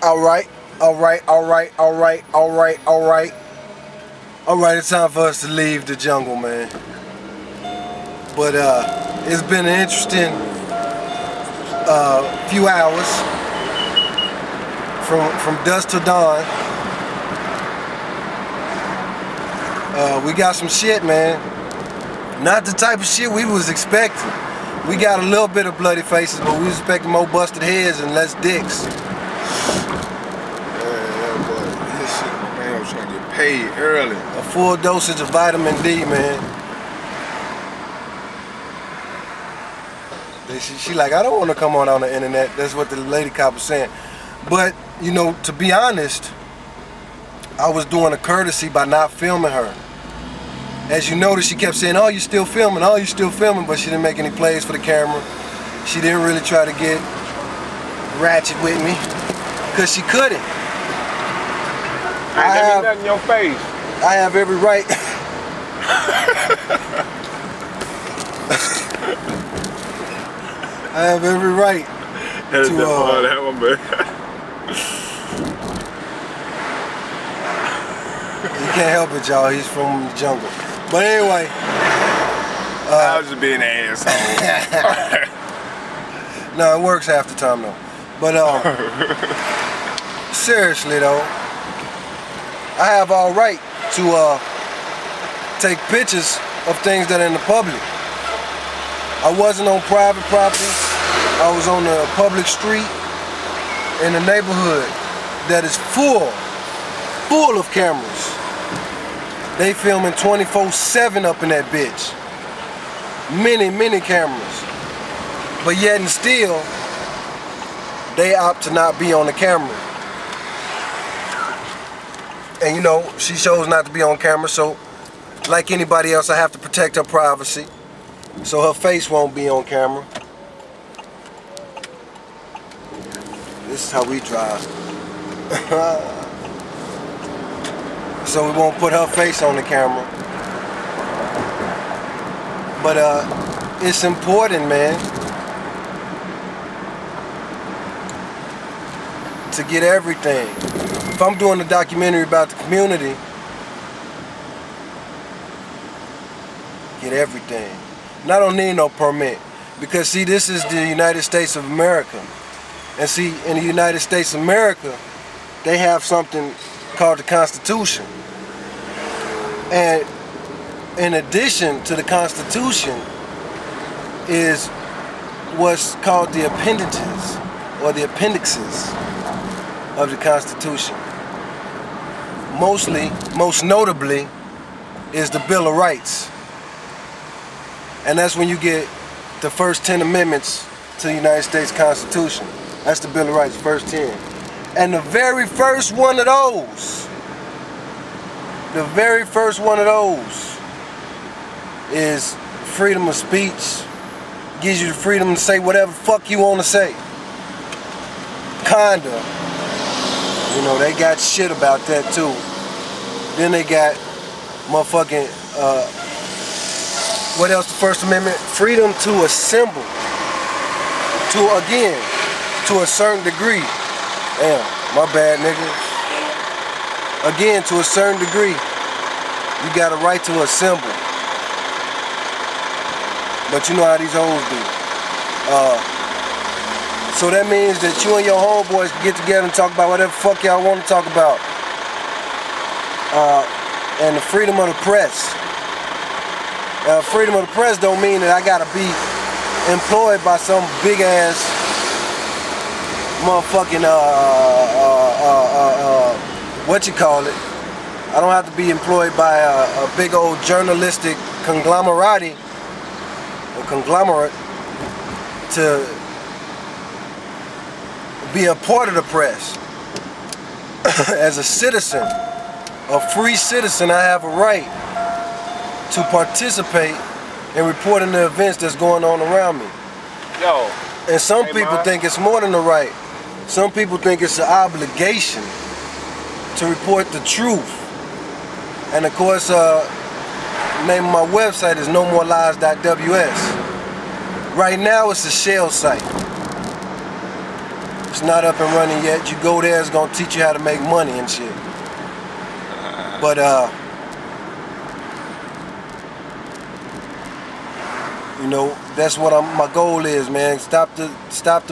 Alright, it's time for us to leave the jungle, man. But it's been an interesting few hours from dusk to dawn. We got some shit, man. Not the type of shit we was expecting. We got a little bit of bloody faces, but we was expecting more busted heads and less dicks. I'm trying to get paid early. A full dosage of vitamin D, man. She like, I don't want to come on the internet. That's what the lady cop was saying. But, you know, to be honest, I was doing a courtesy by not filming her. As you notice, she kept saying, oh, you still filming, oh, you still filming, but she didn't make any plays for the camera. She didn't really try to get ratchet with me, because she couldn't. I have nothing in your face. I have every right. I have every right That is to, that one, man. You can't help it, y'all. He's from the jungle. But anyway, I was just being an asshole. No, it works half the time though. But seriously though, I have all right to take pictures of things that are in the public. I wasn't on private property. I was on a public street in a neighborhood that is full of cameras. They filming 24/7 up in that bitch. Many cameras. But yet and still, they opt to not be on the camera. And you know, she chose not to be on camera, so like anybody else, I have to protect her privacy. So her face won't be on camera. This is how we drive. So we won't put her face on the camera. But it's important, man, to get everything. If I'm doing a documentary about the community, get everything. And I don't need no permit, because see, this is the United States of America. And see, in the United States of America, they have something called the Constitution. And in addition to the Constitution is what's called the appendages, or the appendixes of the Constitution. Most notably, is the Bill of Rights. And that's when you get the first 10 amendments to the United States Constitution. That's the Bill of Rights, first 10. And the very first one of those, is freedom of speech. Gives you the freedom to say whatever fuck you want to say. Kinda. You know, they got shit about that too. Then they got motherfucking, what else, the First Amendment? Freedom to assemble. To a certain degree. Damn, my bad, nigga. Again, to a certain degree, you got a right to assemble. But you know how these hoes do. So that means that you and your homeboys can get together and talk about whatever fuck y'all want to talk about. And the freedom of the press. Freedom of the press don't mean that I gotta be employed by some big ass motherfucking what you call it. I don't have to be employed by a big old journalistic conglomerate to be a part of the press. As a citizen, a free citizen, I have a right to participate in reporting the events that's going on around me. Yo. And some people think it's more than a right. Some people think it's an obligation to report the truth. And of course, the name of my website is nomorelies.ws. Right now it's a shell site. It's not up and running yet. You go there, it's gonna teach you how to make money and shit. But you know, that's what my goal is, man. Stop the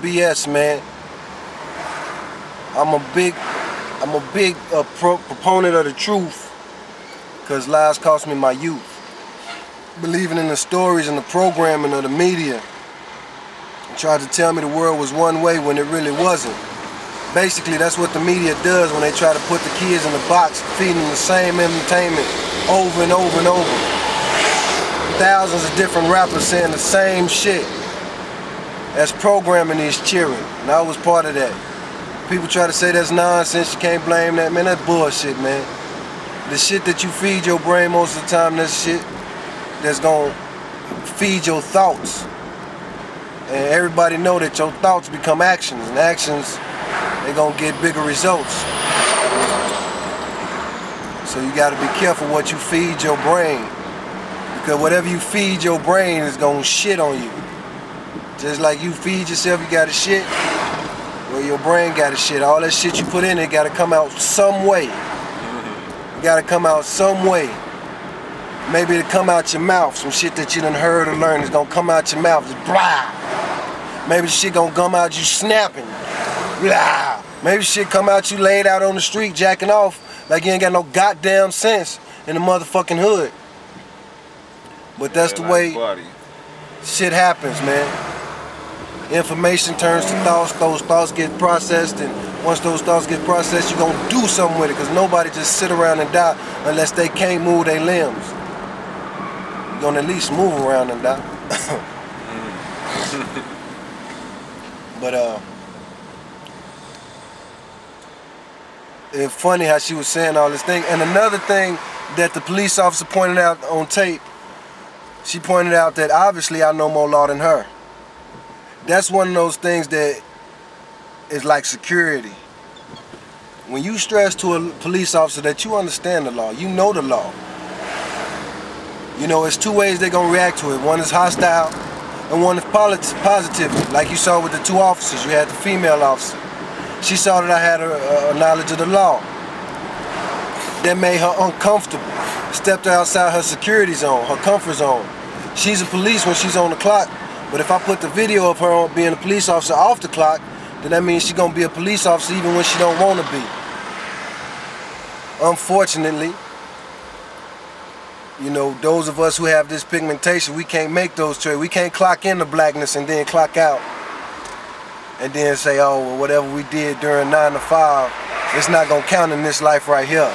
BS, man. I'm a big proponent of the truth, because lies cost me my youth. Believing in the stories and the programming of the media, tried to tell me the world was one way when it really wasn't. Basically, that's what the media does when they try to put the kids in the box, feeding them the same entertainment over and over and over. Thousands of different rappers saying the same shit. That's programming these children, and I was part of that. People try to say that's nonsense, you can't blame that. Man, that's bullshit, man. The shit that you feed your brain most of the time, that's shit that's gonna feed your thoughts. And everybody know that your thoughts become actions, and actions, they gonna get bigger results. So you gotta be careful what you feed your brain, because whatever you feed your brain is gonna shit on you. Just like you feed yourself, you gotta shit. Well, your brain gotta shit. All that shit you put in it gotta come out some way. It gotta come out some way. Maybe it'll come out your mouth. Some shit that you done heard or learned is gonna come out your mouth. Just blah. Maybe shit gonna come out you snapping. Blah. Maybe shit come out you laid out on the street jacking off like you ain't got no goddamn sense in the motherfucking hood. But that's the way shit happens, man. Information turns to thoughts, those thoughts get processed, and once those thoughts get processed, you're gonna do something with it, because nobody just sit around and die unless they can't move their limbs. You're gonna at least move around and die. But it's funny how she was saying all this thing. And another thing that the police officer pointed out on tape, she pointed out that obviously I know more law than her. That's one of those things that is like security. When you stress to a police officer that you understand the law, you know the law. You know, it's two ways they're gonna react to it. One is hostile and one is positive. Like you saw with the two officers, you had the female officer. She saw that I had a knowledge of the law. That made her uncomfortable. Stepped her outside her security zone, her comfort zone. She's a police when she's on the clock. But if I put the video of her being a police officer off the clock, then that means she's gonna be a police officer even when she don't want to be. Unfortunately, you know, those of us who have this pigmentation, we can't make those choices. We can't clock in the blackness and then clock out. And then say, oh, well, whatever we did during 9 to 5, it's not gonna count in this life right here.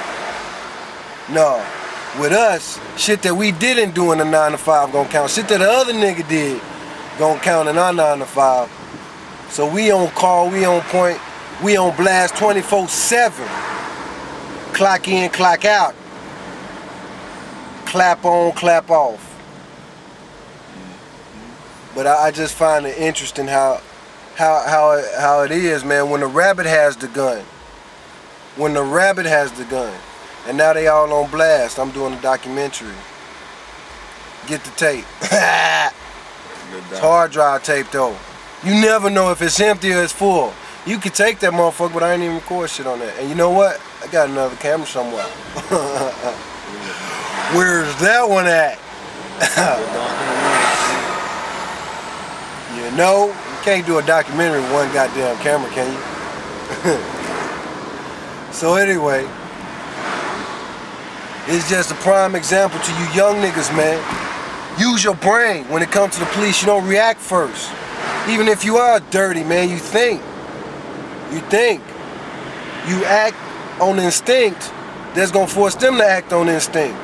No. With us, shit that we didn't do in the 9 to 5 gonna count. Shit that the other nigga did gonna count in our 9 to 5. So we on call, we on point, we on blast 24/7. Clock in, clock out. Clap on, clap off. But I just find it interesting how it is, man, when the rabbit has the gun. When the rabbit has the gun. And now they all on blast. I'm doing a documentary. Get the tape. It's hard drive tape though. You never know if it's empty or it's full. You could take that motherfucker, but I ain't even record shit on that. And you know what? I got another camera somewhere. Where's that one at? You know, you can't do a documentary with one goddamn camera, can you? So anyway, it's just a prime example to you young niggas, man. Use your brain when it comes to the police. You don't react first. Even if you are dirty, man, you think. You think. You act on instinct, that's gonna force them to act on instinct.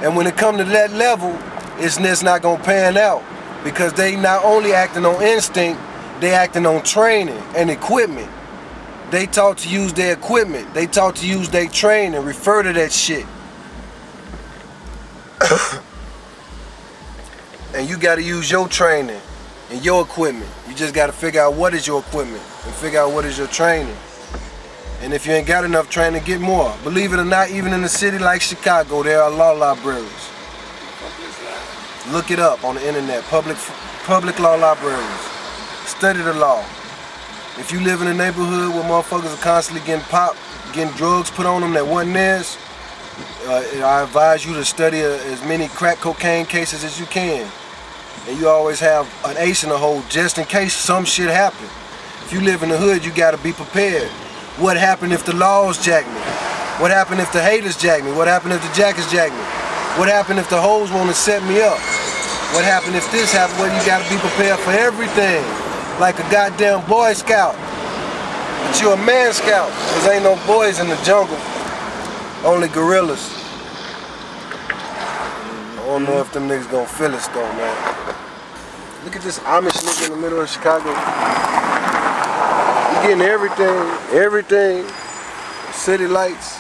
And when it comes to that level, it's not gonna pan out. Because they not only acting on instinct, they acting on training and equipment. They taught to use their equipment. They taught to use their training, refer to that shit. And you gotta use your training and your equipment. You just gotta figure out what is your equipment and figure out what is your training. And if you ain't got enough training, get more. Believe it or not, even in a city like Chicago, there are law libraries. Look it up on the internet, public law libraries. Study the law. If you live in a neighborhood where motherfuckers are constantly getting popped, getting drugs put on them that wasn't theirs, I advise you to study as many crack cocaine cases as you can. And you always have an ace in the hole just in case some shit happen. If you live in the hood, you gotta be prepared. What happened if the laws jack me? What happened if the haters jack me? What happened if the jackers jack me? What happened if the hoes wanna set me up? What happened if this happened? Well, you gotta be prepared for everything. Like a goddamn Boy Scout. But you're a man scout, cause ain't no boys in the jungle. Only gorillas. I don't know if them niggas gonna feel us though, man. Look at this Amish nigga in the middle of Chicago. You getting everything, city lights.